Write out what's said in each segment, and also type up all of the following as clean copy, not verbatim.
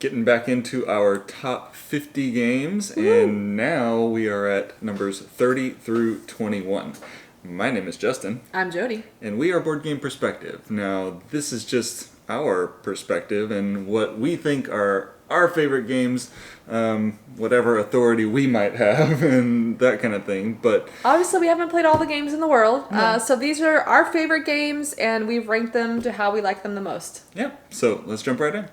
getting back into our top 50 games, and now we are at numbers 30 through 21. My name is Justin. I'm Jody. And we are Board Game Perspective. Now, this is just our perspective and what we think are our favorite games, whatever authority we might have, and that kind of thing. But obviously, we haven't played all the games in the world, so these are our favorite games, and we've ranked them to how we like them the most. Yeah, so let's jump right in.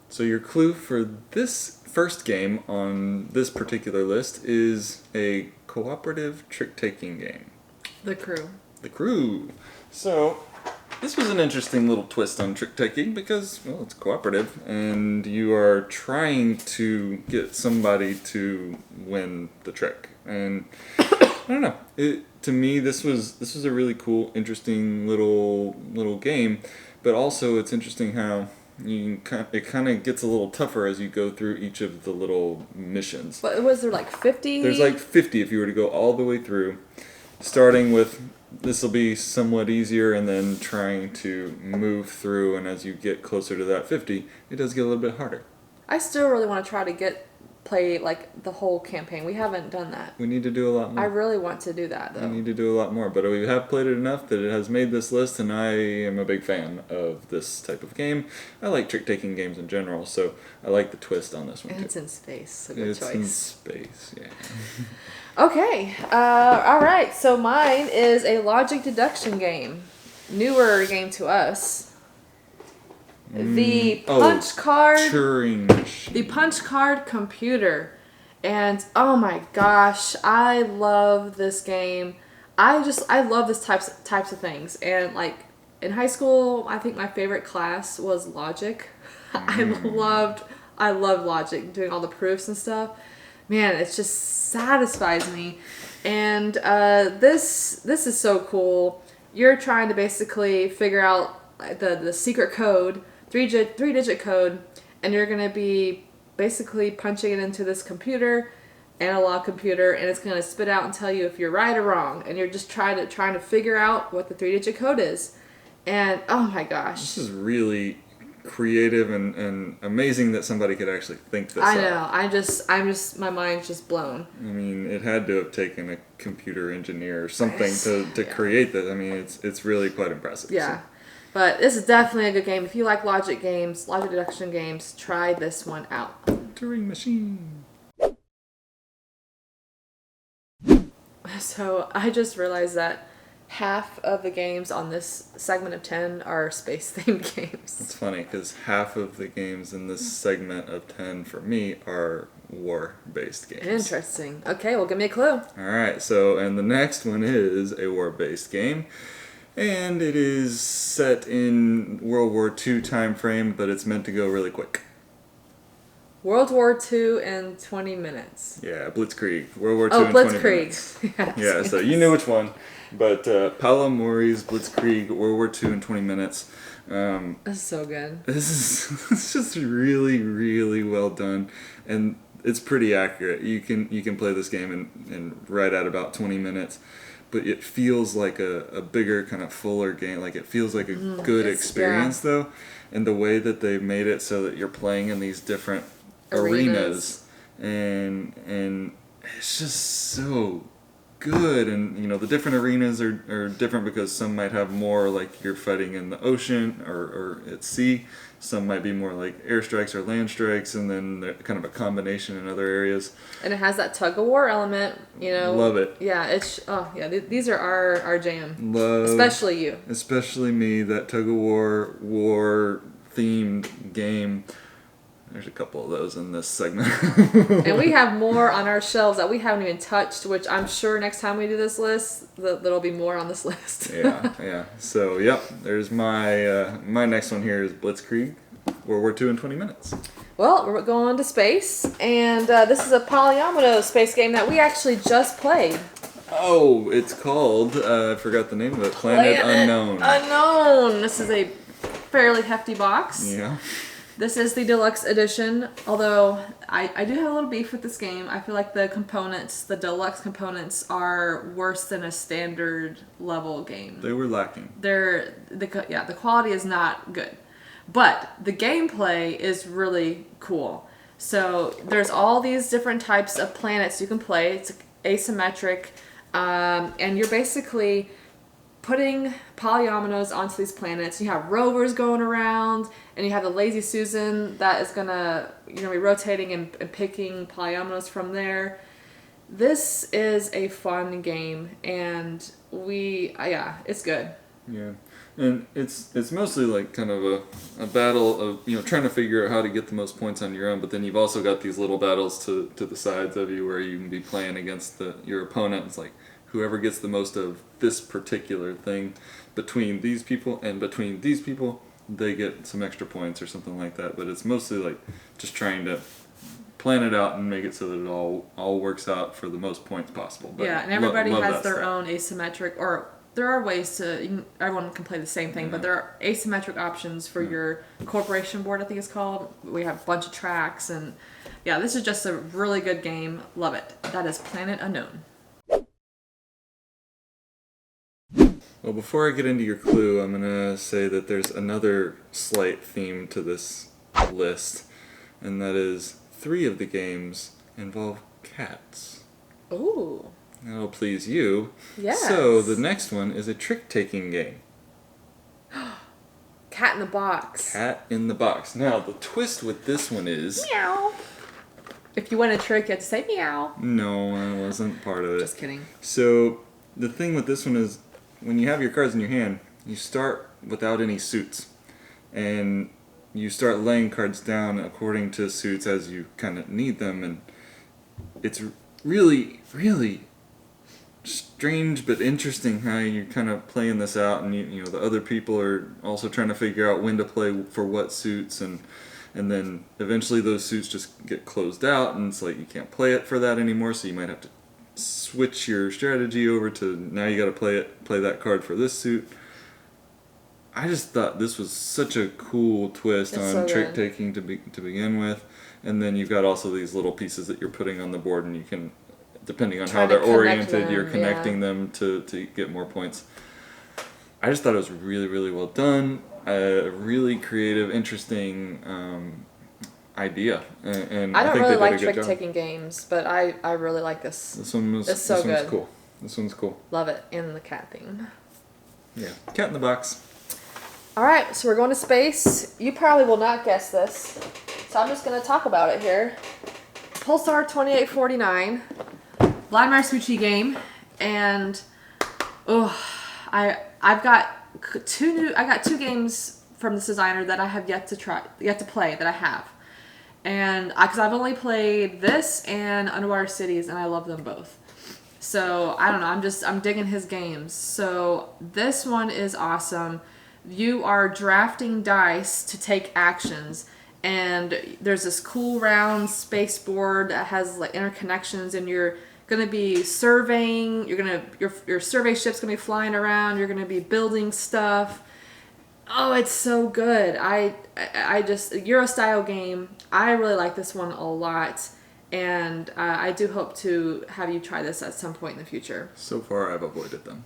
So your clue for this first game on this particular list is a cooperative trick-taking game. The Crew. The Crew. So this was an interesting little twist on trick-taking because, well, it's cooperative and you are trying to get somebody to win the trick. And I don't know. To me, this was a really cool, interesting little game. But also, it's interesting how it kind of gets a little tougher as you go through each of the little missions. But was there like 50? There's like 50 if you were to go all the way through, starting with this will be somewhat easier and then trying to move through, and as you get closer to that 50, it does get a little bit harder. I still really want to try to play like the whole campaign. We haven't done that. We need to do a lot more. I really want to do that, though. We need to do a lot more, but we have played it enough that it has made this list, and I am a big fan of this type of game. I like trick-taking games in general, so I like the twist on this one, and too. It's in space, so good choice. It's in space, yeah. Okay, all right, so mine is a logic deduction game. Newer game to us. The punch card. Turing machine. The punch card computer. And oh my gosh, I love this game. I love this types of things. And like in high school, I think my favorite class was logic. I loved logic, doing all the proofs and stuff. Man, it just satisfies me. And this is so cool. You're trying to basically figure out the secret code, three-digit code, and you're going to be basically punching it into this computer, analog computer, and it's going to spit out and tell you if you're right or wrong. And you're just trying to figure out what the three-digit code is. And oh my gosh, this is really creative and amazing that somebody could actually think this I up. know. I'm just my mind's just blown. I mean, it had to have taken a computer engineer or something to create this. I mean, it's really quite impressive. Yeah. So. But this is definitely a good game. If you like logic games, logic deduction games, try this one out. Turing machine. So I just realized that half of the games on this segment of 10 are space-themed games. It's funny because half of the games in this segment of 10 for me are war-based games. Interesting. Okay, well, give me a clue. All right, and the next one is a war-based game. And it is set in World War II time frame, but it's meant to go really quick. World War II in 20 minutes. Yeah, Blitzkrieg. World War II in 20 minutes. Yes, yeah, so you knew which one. But Paolo Mori's Blitzkrieg, World War II in 20 minutes. This is so good. It's just really, really well done. And it's pretty accurate. You can play this game in right at about 20 minutes. But it feels like a bigger, kind of fuller game. Like, it feels like a good experience, though. And the way that they made it so that you're playing in these different arenas. And it's just so good. And, the different arenas are different because some might have more, like, you're fighting in the ocean or at sea. Some might be more like airstrikes or land strikes, and then kind of a combination in other areas. And it has that tug-of-war element, Love it. Yeah, these are our jam. Especially you. Especially me, that tug-of-war, war-themed game. There's a couple of those in this segment. And we have more on our shelves that we haven't even touched, which I'm sure next time we do this list, there'll be more on this list. Yeah. So, there's my next one here is Blitzkrieg, World War II in 20 minutes. Well, we're going to space, and this is a Polyomino space game that we actually just played. Oh, it's called, I forgot the name of it, Planet Unknown. Unknown! This is a fairly hefty box. Yeah. This is the deluxe edition, although I do have a little beef with this game. I feel like the deluxe components are worse than a standard level game. They were lacking. The quality is not good. But the gameplay is really cool. So there's all these different types of planets you can play. It's asymmetric, and you're basically putting polyominoes onto these planets. You have rovers going around, and you have the Lazy Susan that is gonna be rotating and picking polyominoes from there. This is a fun game, and it's good. Yeah, and it's mostly like kind of a battle of trying to figure out how to get the most points on your own, but then you've also got these little battles to the sides of you where you can be playing against your opponent. It's like whoever gets the most of this particular thing between these people and between these people, they get some extra points or something like that. But it's mostly like just trying to plan it out and make it so that it all works out for the most points possible. But yeah, and everybody love has that their stuff. own asymmetric, or there are ways everyone can play the same thing, but there are asymmetric options for your corporation board, I think it's called. We have a bunch of tracks, and yeah, this is just a really good game. Love it. That is Planet Unknown. Well, before I get into your clue, I'm going to say that there's another slight theme to this list, and that is 3 of the games involve cats. Ooh. That'll please you. Yes. So, the next one is a trick-taking game. Cat in the Box. Cat in the Box. Now, the twist with this one is... Meow. If you want a trick, you have to say meow. No, I wasn't part of it. Just kidding. So, the thing with this one is, when you have your cards in your hand, you start without any suits. And you start laying cards down according to suits as you kind of need them. And it's really, really strange but interesting how you're kind of playing this out. And, the other people are also trying to figure out when to play for what suits. And then eventually those suits just get closed out. And it's like you can't play it for that anymore. So you might have to switch your strategy over to now you got to play that card for this suit. I just thought this was such a cool twist It's on so trick good. taking to begin with, and then you've got also these little pieces that you're putting on the board, and you can, depending on Try how to they're connect oriented, them, you're connecting them to get more points. I just thought it was really, really well done. A really creative, interesting idea, and I don't think really they like did a good job. trick-taking games, but I really like this. This one was It's so this one's good. cool. This one's cool. Love it. And the cat theme. Yeah, Cat in the Box. All right, so we're going to space. You probably will not guess this, so I'm just going to talk about it here. Pulsar 2849, Vladimir Suchi game, and I got two games from this designer that I have yet to play that I have, and because I've only played this and Underwater Cities, and I love them both. So I don't know. I'm digging his games. So this one is awesome. You are drafting dice to take actions, and there's this cool round space board that has like interconnections, and you're gonna be surveying. Your survey ship's gonna be flying around. You're gonna be building stuff. Oh, it's so good. I just a Euro style game. I really like this one a lot, and I do hope to have you try this at some point in the future. So far, I've avoided them.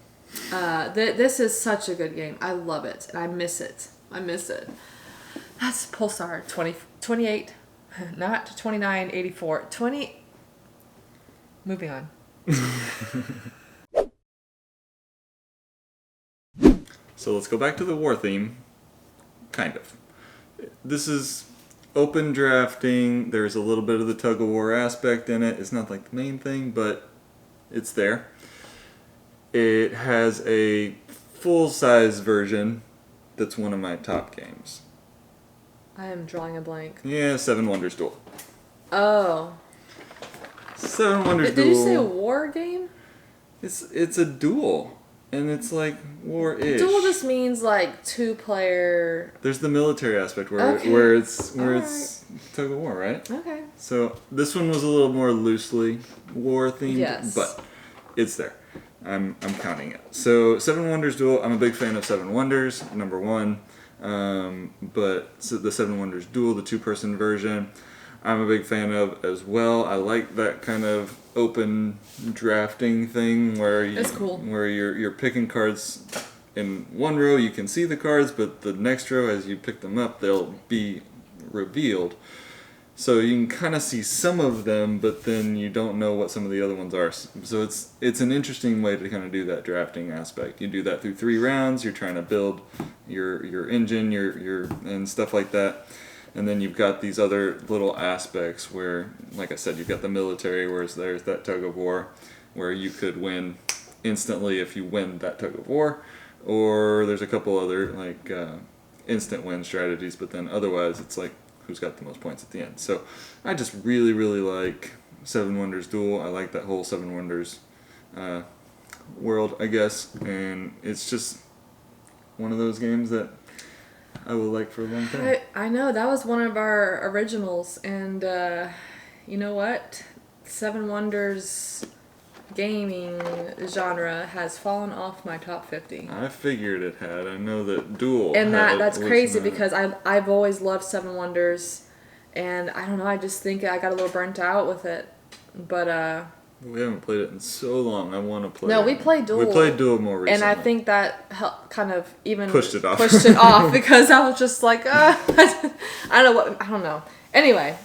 This is such a good game. I love it, and I miss it. That's Pulsar 28, not 2984. 20. Moving on. So let's go back to the war theme. Kind of. This is open drafting. There's a little bit of the tug of war aspect in it. It's not like the main thing, but it's there. It has a full-size version that's one of my top games. I am drawing a blank. Yeah, Seven Wonders Duel. Oh. Seven Wonders Duel. Did you say a war game? It's a duel. And it's like war-ish. Duel just means like 2-player. There's the military aspect where Okay. where it's tug of war, right? Okay. So this one was a little more loosely war themed, Yes. but it's there. I'm counting it. So Seven Wonders Duel. I'm a big fan of Seven Wonders, number one. The Seven Wonders Duel, the 2-person version, I'm a big fan of as well. I like that kind of open drafting thing where It's cool. where you're picking cards in one row you can see the cards, but the next row as you pick them up they'll be revealed. So you can kind of see some of them, but then you don't know what some of the other ones are. So it's an interesting way to kind of do that drafting aspect. You do that through 3 rounds. You're trying to build your engine, your and stuff like that. And then you've got these other little aspects where, like I said, you've got the military, whereas there's that tug of war, where you could win instantly if you win that tug of war, or there's a couple other like instant win strategies. But then otherwise, it's like, who's got the most points at the end. So I just really, really like Seven Wonders Duel. I like that whole Seven Wonders world, I guess. And it's just one of those games that I will like for a long time. I know, that was one of our originals. And you know what? Seven Wonders gaming genre has fallen off my top 50. I figured it had. I know that Duel. And that's crazy because I've always loved Seven Wonders, and I don't know, I just think I got a little burnt out with it. But we haven't played it in so long. I want to play. No, it. we played Duel. We played Duel more recently, and I think that helped kind of even pushed it off because I was just like, I don't know. Anyway.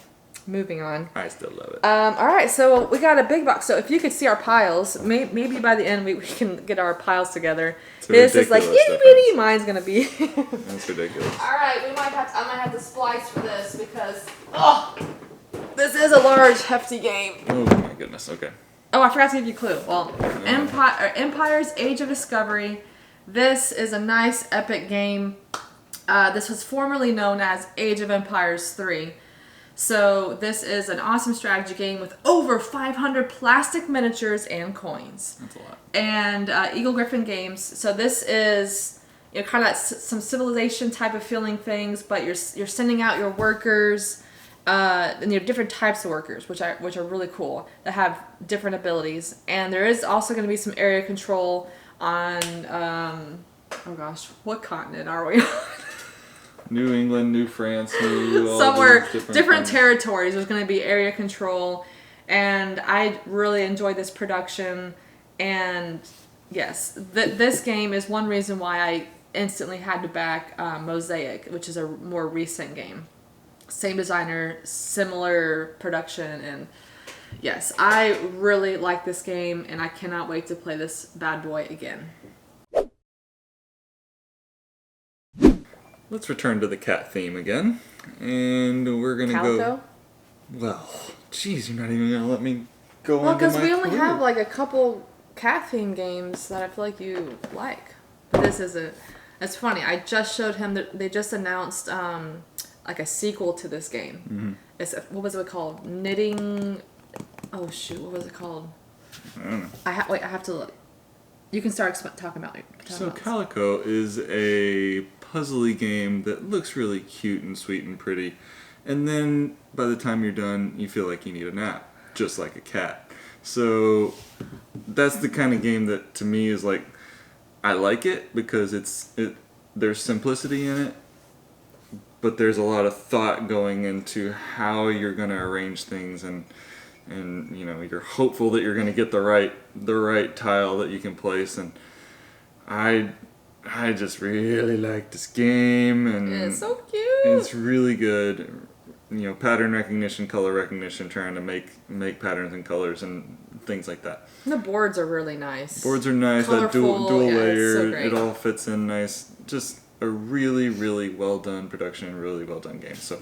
Moving on. I still love it. All right, so we got a big box. So if you could see our piles, maybe by the end we can get our piles together. This is like itty bitty. Mine's gonna be. That's ridiculous. All right, I might have to splice for this because this is a large, hefty game. Oh my goodness. Okay. Oh, I forgot to give you a clue. Well, Empire's Age of Discovery. This is a nice, epic game. This was formerly known as Age of Empires 3. So this is an awesome strategy game with over 500 plastic miniatures and coins. That's a lot. And Eagle Gryphon Games. So this is kind of that some civilization type of feeling things, but you're sending out your workers, and you have different types of workers, which are really cool, that have different abilities. And there is also going to be some area control on oh gosh, what continent are we on? New England, New France, New somewhere different territories. There's going to be area control, and I really enjoyed this production. And yes, this game is one reason why I instantly had to back Mosaic, which is a more recent game. Same designer, similar production, and yes, I really like this game, and I cannot wait to play this bad boy again. Let's return to the cat theme again, and we're gonna Calico? go. Well, geez, you're not even gonna let me go on. Well, because we only have like a couple cat theme games that I feel like you like. But this isn't. It's funny. I just showed him that they just announced like a sequel to this game. Mm-hmm. What was it called? Knitting. Oh shoot! What was it called? I don't know. I have to look. You can start talking about it. So Calico is a puzzly game that looks really cute and sweet and pretty, and then by the time you're done, you feel like you need a nap, just like a cat. So that's the kind of game that to me is like, I like it because there's simplicity in it, but there's a lot of thought going into how you're going to arrange things, and you're hopeful that you're going to get the right tile that you can place. And I just really like this game, and it's so cute. It's really good. Pattern recognition, color recognition, trying to make patterns and colors and things like that. The boards are really nice. Boards are nice. Colorful, that dual yeah, layer, it's so great. It all fits in nice. Just a really, really well done production, really well done game. So,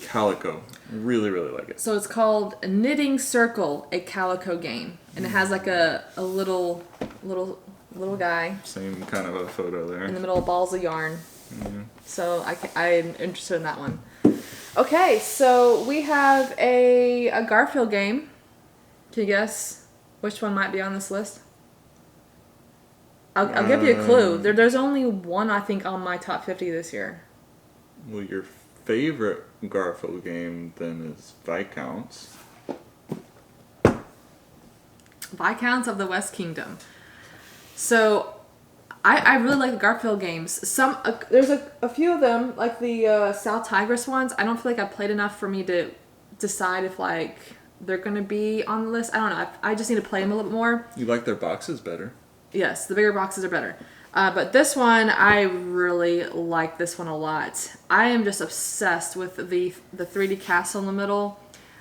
Calico, really, really like it. So it's called Knitting Circle, a Calico game, and it has like a little guy. Same kind of a photo there. In the middle of balls of yarn. Mm-hmm. So I'm interested in that one. Okay, so we have a Garfield game. Can you guess which one might be on this list? I'll give you a clue. There's only one, I think, on my top 50 this year. Well, your favorite Garfield game then is Viscounts. Viscounts of the West Kingdom. So I really like the Garfield games. There's a few of them, like the South Tigris ones. I don't feel like I played enough for me to decide if like they're gonna be on the list. I don't know. I just need to play them a little bit more. You like their boxes better? Yes, the bigger boxes are better. But this one, I really like this one a lot. I am just obsessed with the 3D castle in the middle.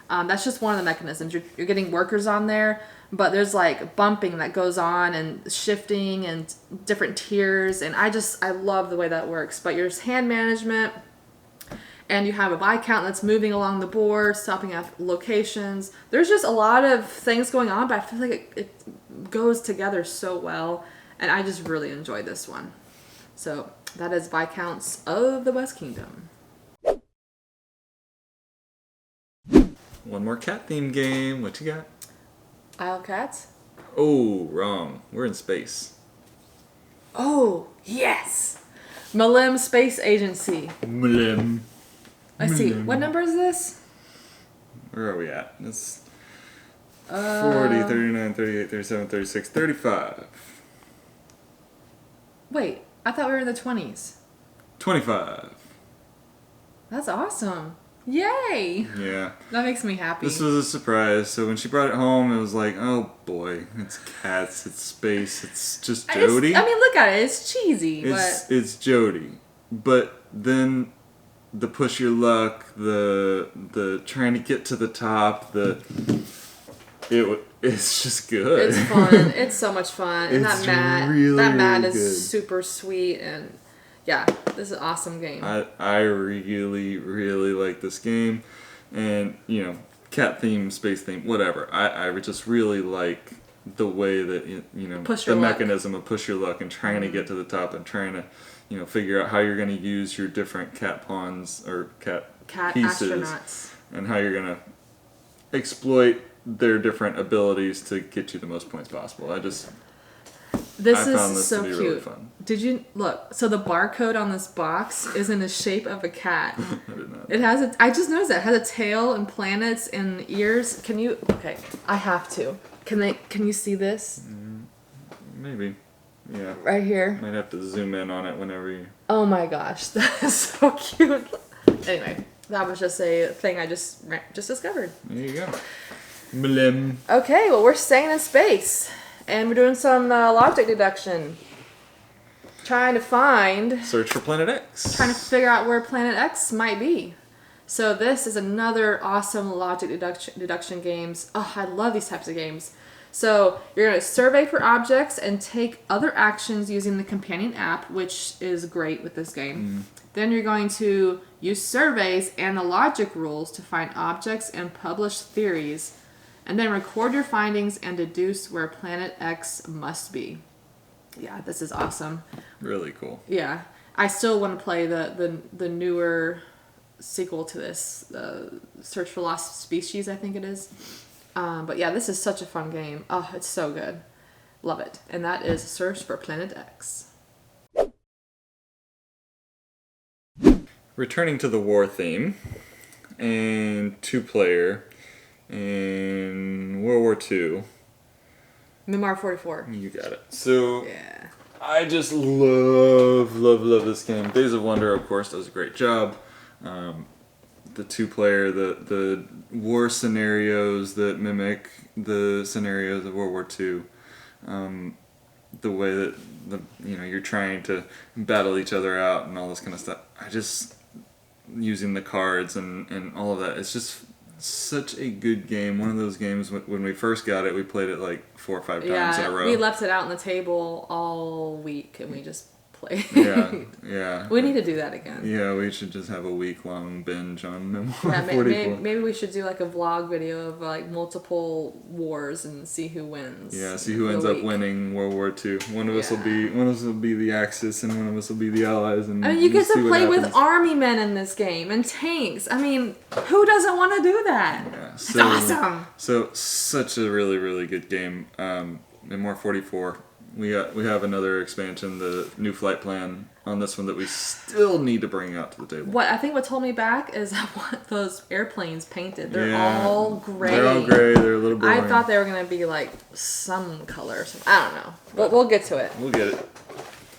That's just one of the mechanisms. You're getting workers on there, but there's like bumping that goes on and shifting and different tiers, and I love the way that works. But there's hand management, and you have a Viscount that's moving along the board, stopping at locations. There's just a lot of things going on, but I feel like it goes together so well, and I just really enjoyed this one. So that is Viscounts of the West Kingdom. One more cat themed game. What you got? Isle Cats? Oh, wrong. We're in space. Oh, yes! Malim Space Agency. Mlim. Let's see, what number is this? Where are we at? It's 40, 39, 38, 37, 36, 35. Wait, I thought we were in the 20s. 25. That's awesome. Yay! Yeah. That makes me happy. This was a surprise. So when she brought it home, it was like, oh boy, it's cats, it's space, it's just Jodie. I mean, look at it. It's cheesy, but... It's Jodie. But then the push your luck, the trying to get to the top, it's just good. It's fun. It's so much fun. And It's that really, mat really is good. super sweet, and yeah, this is an awesome game. I really, really like this game. And, you know, cat theme, space theme, whatever. I just really like the way that, you know, Push the your luck. mechanism of push your luck and trying to get to the top and trying to, you know, figure out how you're going to use your different cat pawns or cat pieces astronauts. and how you're going to exploit their different abilities to get you the most points possible. I This found is this so to be cute. really fun. Did you look? So the barcode on this box is in the shape of a cat. I did not. It has I just noticed that it has a tail and planets and ears. Can you? Okay, I have to. Can you see this Maybe. Yeah. right here? Might have to zoom in on it whenever you... Oh my gosh, that is so cute. Anyway, that was just a thing I just discovered. There you go. Mlim. Okay, well we're staying in space, and we're doing some logic deduction. Trying to Search for Planet X. figure out where Planet X might be. So this is another awesome logic deduction games. Oh, I love these types of games. So you're going to survey for objects and take other actions using the companion app, which is great with this game. Then you're going to use surveys and the logic rules to find objects and publish theories. And then record your findings and deduce where Planet X must be. Yeah, this is awesome. Really cool. Yeah. I still want to play the newer sequel to this, Search for Lost Species, I think it is. But yeah, this is such a fun game. Oh, it's so good. Love it. And that is Search for Planet X. Returning to the war theme, and two-player, in World War II. Mimar 44. You got it. So, Yeah. I just love this game. Days of Wonder, of course, does a great job. The two-player, the war scenarios that mimic the scenarios of World War II. The way that you're trying to battle each other out and all this kind of stuff. Using the cards and all of that. It's just such a good game. One of those games when we first got it, we played it like 4 or 5 times in a row. We left it out on the table all week and we just played. Yeah. We need to do that again. Yeah, we should just have a week-long binge on Memoir Yeah, 44. maybe we should do like a vlog video of like multiple wars and see who wins. Yeah, see who ends up winning World War II. One of us will be the Axis, and one of us will be the Allies. And I mean, you get see to what play with happens. army men in this game and tanks. I mean, who doesn't want to do that? Yeah, It's awesome. So such a really, really good game. Memoir 44. We have another expansion, the new flight plan on this one that we still need to bring out to the table. What told me back is I want those airplanes painted. They're all gray. They're all gray. They're a little boring. I thought they were gonna be like some color or something. I don't know. But we'll get to it. We'll get it.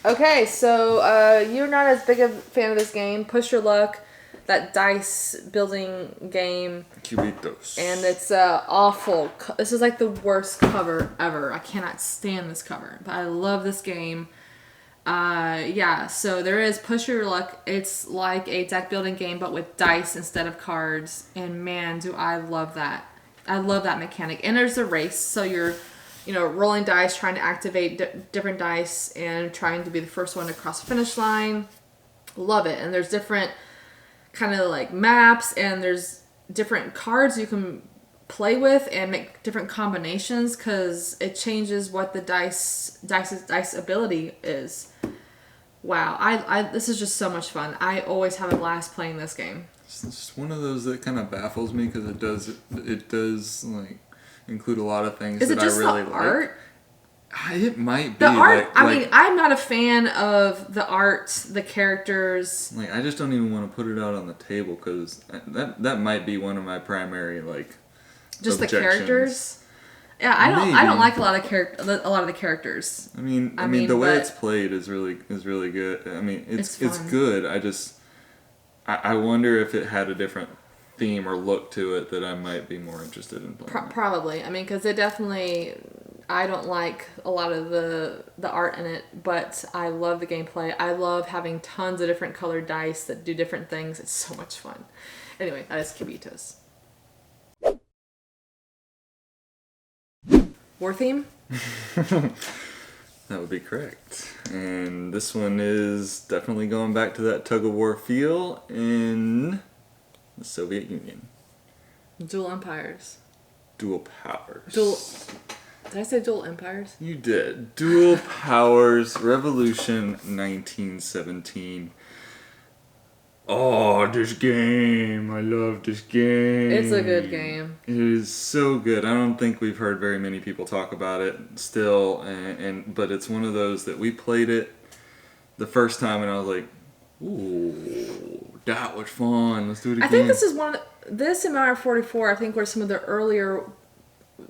Okay, so you're not as big a fan of this game. Push Your Luck, that dice building game. Cubitos. And it's awful. This is like the worst cover ever. I cannot stand this cover. But I love this game. Yeah, so there is Push Your Luck. It's like a deck building game, but with dice instead of cards. And man, do I love that. I love that mechanic. And there's a race, so you're, rolling dice, trying to activate different dice, and trying to be the first one to cross the finish line. Love it. And there's different kind of like maps, and there's different cards you can play with and make different combinations because it changes what the dice ability is. Wow, I this is just so much fun. I always have a blast playing this game. It's just one of those that kind of baffles me because it does like include a lot of things Is it that just I really the like. art? It might be The art. like, I mean, I'm not a fan of the art, the characters. like I just don't even want to put it out on the table because that might be one of my primary like. Just objections. the characters. Yeah, I don't like a lot of the characters. I mean, the way it's played is really good. I mean, it's good. I wonder if it had a different theme or look to it that I might be more interested in playing. Probably. I mean, because it definitely. I don't like a lot of the art in it, but I love the gameplay. I love having tons of different colored dice that do different things. It's so much fun. Anyway, that is Kibitos. War theme? That would be correct. And this one is definitely going back to that tug of war feel in the Soviet Union. Dual Empires. Dual Powers. Did I say Dual Empires? You did. Dual Powers Revolution 1917. Oh, this game. I love this game. It's a good game. It is so good. I don't think we've heard very many people talk about it still, but it's one of those that we played it the first time and I was like, ooh, that was fun. Let's do it again. I think this is this and Mario 44 I think were some of the earlier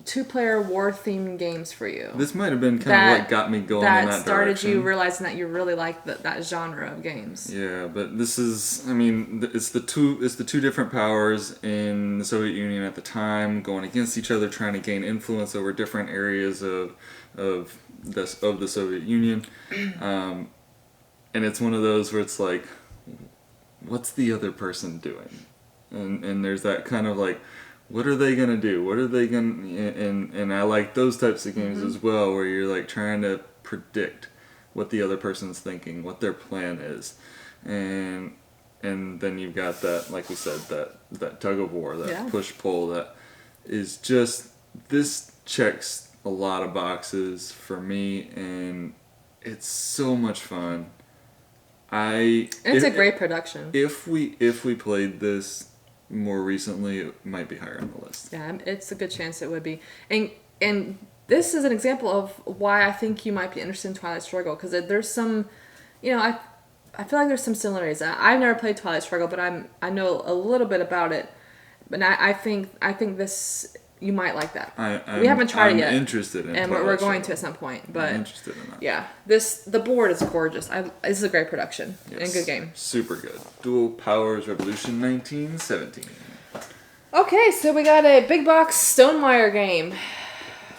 two-player war-themed games for you. This might have been kind of what got me going in that direction. That started you realizing that you really like that genre of games. Yeah, but this is, I mean, it's the two different powers in the Soviet Union at the time going against each other, trying to gain influence over different areas of the Soviet Union, and it's one of those where it's like, what's the other person doing, and there's that kind of like, what are they gonna do? What are they gonna? And I like those types of games as well, where you're like trying to predict what the other person's thinking, what their plan is, and then you've got that, like we said, that tug of war, that push pull, that is just, this checks a lot of boxes for me, and it's so much fun. It's a great production. If we played this more recently, it might be higher on the list. Yeah, it's a good chance it would be. And this is an example of why I think you might be interested in Twilight Struggle, because there's some, I feel like there's some similarities. I've never played Twilight Struggle, but I know a little bit about it. But I think this, you might like that. We haven't tried it yet. I'm interested in it. And we're going to at some point. But I'm interested in that. Yeah, the board is gorgeous. This is a great production and good game. Super good. Dual Powers Revolution 1917. Okay, so we got a big box Stonemaier game.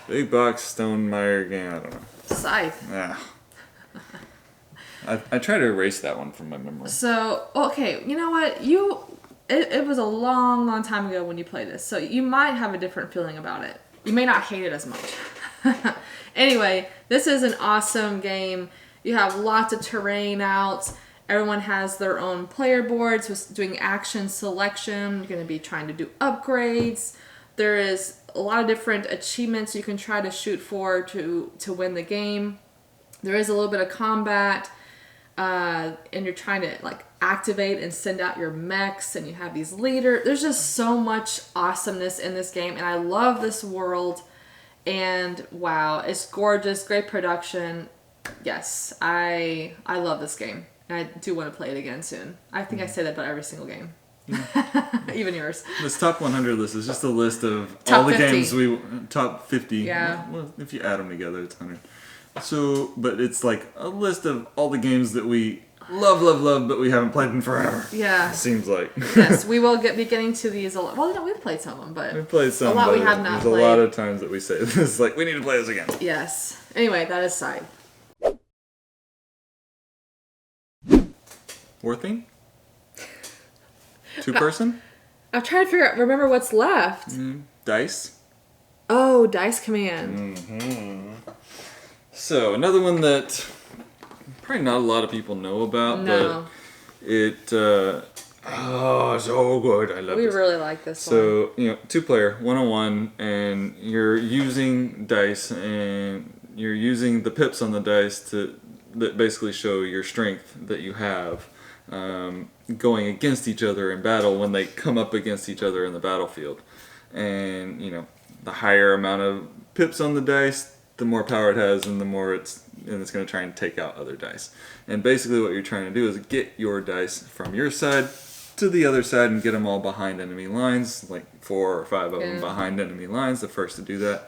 Big box Stonemaier game. I don't know. Scythe. Yeah. I try to erase that one from my memory. So okay, you know what It was a long, long time ago when you played this, so you might have a different feeling about it. You may not hate it as much. Anyway, this is an awesome game. You have lots of terrain out. Everyone has their own player boards with doing action selection. You're going to be trying to do upgrades. There is a lot of different achievements you can try to shoot for to win the game. There is a little bit of combat. And you're trying to like activate and send out your mechs, and you have these leaders. There's just so much awesomeness in this game, and I love this world. And wow, it's gorgeous, great production. Yes, I love this game, and I do want to play it again soon. I think I say that about every single game. Even yours. This top 100 list is just a list of top all the 50. games top 50. Yeah. Well, if you add them together, it's 100. So, but it's like a list of all the games that we love, but we haven't played in forever. Yeah. It seems like. Yes, we will be getting to these a lot. Well, no, we've played some of them, but we've played some. A lot we have not there's played. A lot of times that we say this, like, we need to play this again. Yes. Anyway, that is Scythe. Worthing? Two person? I'm trying to remember what's left. Dice. Oh, Dice Command. So another one that probably not a lot of people know about, No. but it so good. I love We this. really like this one. So, 2-player, 1-on-1, and you're using dice, and you're using the pips on the dice that basically show your strength that you have going against each other in battle when they come up against each other in the battlefield. And, the higher amount of pips on the dice, the more power it has, and the more it's going to try and take out other dice. And basically what you're trying to do is get your dice from your side to the other side and get them all behind enemy lines, like 4 or 5 of them behind enemy lines. The first to do that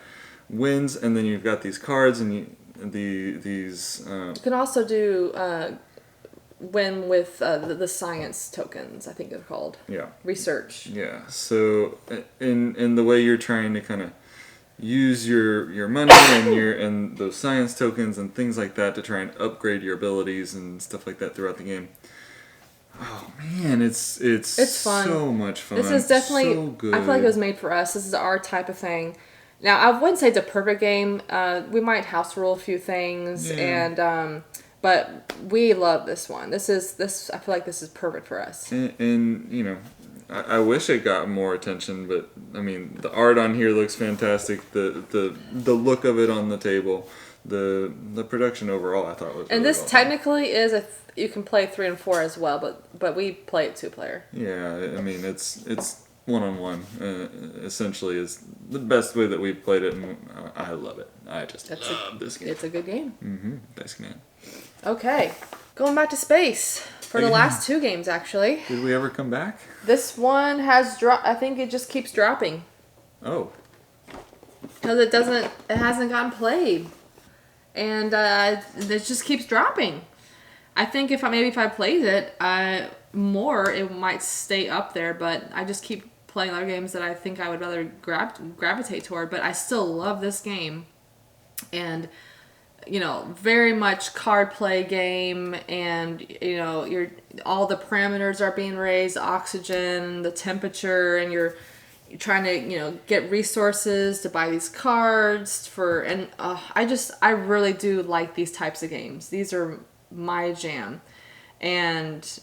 wins, and then you've got these cards, and these. You can also do win with the science tokens, I think they're called. Yeah. Research. Yeah. So in the way you're trying to kind of use your money and those science tokens and things like that to try and upgrade your abilities and stuff like that throughout the game. Oh man, it's fun. So much fun. This is definitely so good. I feel like it was made for us. This is our type of thing. Now I wouldn't say it's a perfect game. We might house rule a few things, and but we love this one. This I feel like this is perfect for us. And I wish it got more attention, but I mean the art on here looks fantastic. The look of it on the table, the production overall, I thought was. And really this well technically is you can play 3 and 4 as well, but we play it 2-player. Yeah, I mean it's 1-on-1. Essentially, is the best way that we've played it, and I love it. I just love this game. It's a good game. Dice Command. Okay, going back to space for the last 2 games actually. Did we ever come back? This one has dropped. I think it just keeps dropping Oh. because it hasn't gotten played, and it just keeps dropping. I think if I played it more, it might stay up there, but I just keep playing other games that I think I would rather gravitate toward. But I still love this game, and very much card play game, and all the parameters are being raised, oxygen, the temperature, and you're trying to get resources to buy these cards I really do like these types of games. These are my jam, and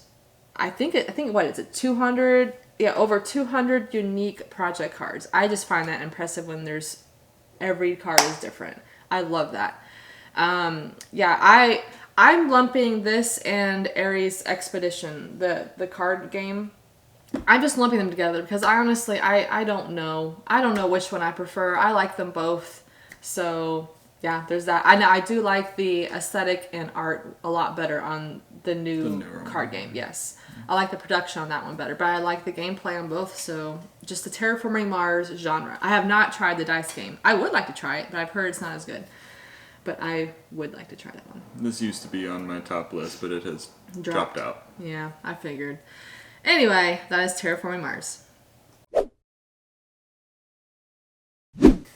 I think what is it, 200? Yeah, over 200 unique project cards. I just find that impressive when every card is different. I love that. I'm lumping this and Ares Expedition, the card game. I'm just lumping them together because I honestly I don't know. I don't know which one I prefer. I like them both. So yeah, there's that. I do like the aesthetic and art a lot better on the new card game. Yes. I like the production on that one better, but I like the gameplay on both. So just the Terraforming Mars genre. I have not tried the dice game. I would like to try it, but I've heard it's not as good. But I would like to try that one. This used to be on my top list, but it has dropped out. Yeah, I figured. Anyway, that is Terraforming Mars.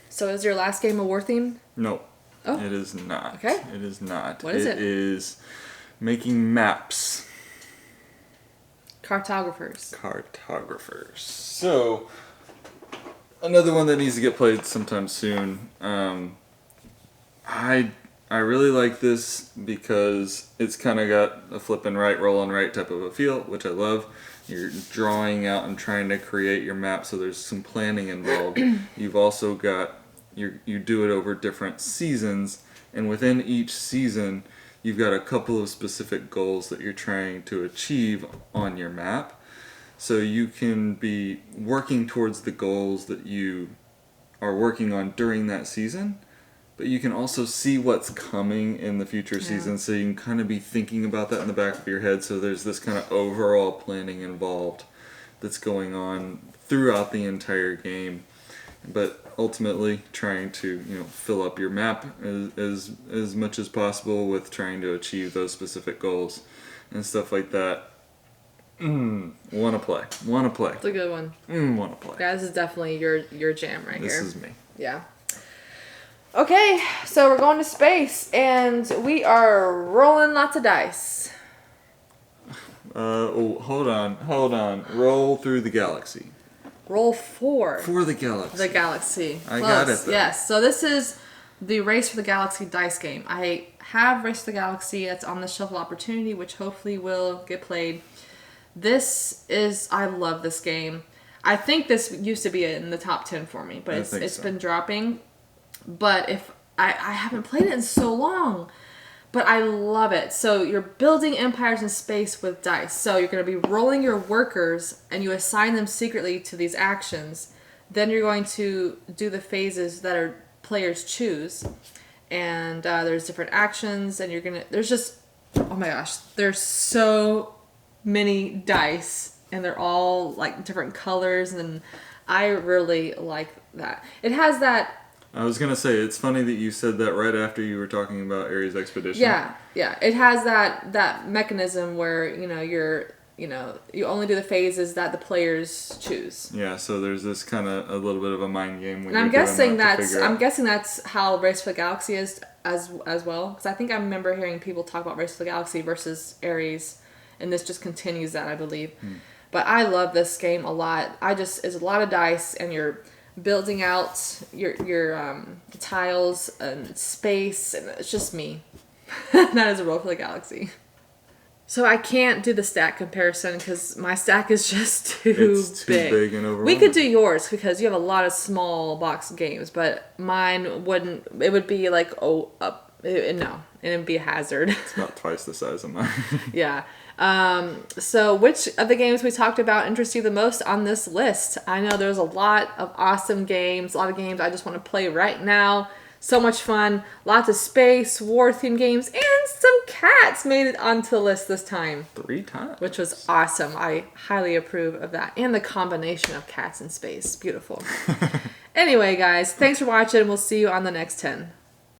So is your last game a war theme? No. Oh. It is not. Okay. It is not. What is it? It is making maps. Cartographers. So, another one that needs to get played sometime soon. I really like this because it's kind of got a flipping right, rolling right type of a feel, which I love. You're drawing out and trying to create your map, so there's some planning involved. You've also got you do it over different seasons, and within each season, you've got a couple of specific goals that you're trying to achieve on your map. So you can be working towards the goals that you are working on during that season, but you can also see what's coming in the future seasons, so you can kind of be thinking about that in the back of your head. So there's this kind of overall planning involved that's going on throughout the entire game, but ultimately trying to fill up your map as much as possible with trying to achieve those specific goals and stuff like that. Want to play. It's a good one. Want to play. Yeah, this is definitely your jam right here. This is me. Yeah. Okay, so we're going to space, and we are rolling lots of dice. Hold on. Roll through the galaxy. Roll 4. For the galaxy. The Galaxy. I Close. got it, though. Yes. So this is the Race for the Galaxy dice game. I have Race for the Galaxy. It's on the Shelf of Opportunity, which hopefully will get played. I love this game. I think this used to be in the top 10 for me, but it's been dropping. But if I haven't played it in so long, but I love it. So you're building empires in space with dice. So you're going to be rolling your workers, and you assign them secretly to these actions. Then you're going to do the phases that our players choose, and there's different actions, and there's just, oh my gosh, there's so many dice, and they're all like different colors, and I really like that. It has that. I was gonna say, it's funny that you said that right after you were talking about Ares Expedition. Yeah. It has that mechanism where you only do the phases that the players choose. Yeah, so there's this kind of a little bit of a mind game. And I'm guessing that's how Race for the Galaxy is as well, because I think I remember hearing people talk about Race for the Galaxy versus Ares, and this just continues that, I believe. But I love this game a lot. It's a lot of dice, and you're building out your tiles and space, and it's just me. That is a Roll for the Galaxy. So I can't do the stack comparison because my stack is just too big and overwhelming. We could do yours because you have a lot of small box games, but mine wouldn't. It would be like no, and it'd be a hazard. It's about twice the size of mine. Yeah. So which of the games we talked about interest you the most on this list? I know there's a lot of awesome games, a lot of games I just want to play right now. So much fun, lots of space, war-themed games, and some cats made it onto the list this time. 3 times. Which was awesome. I highly approve of that. And the combination of cats and space. Beautiful. Anyway, guys, thanks for watching. We'll see you on the next 10.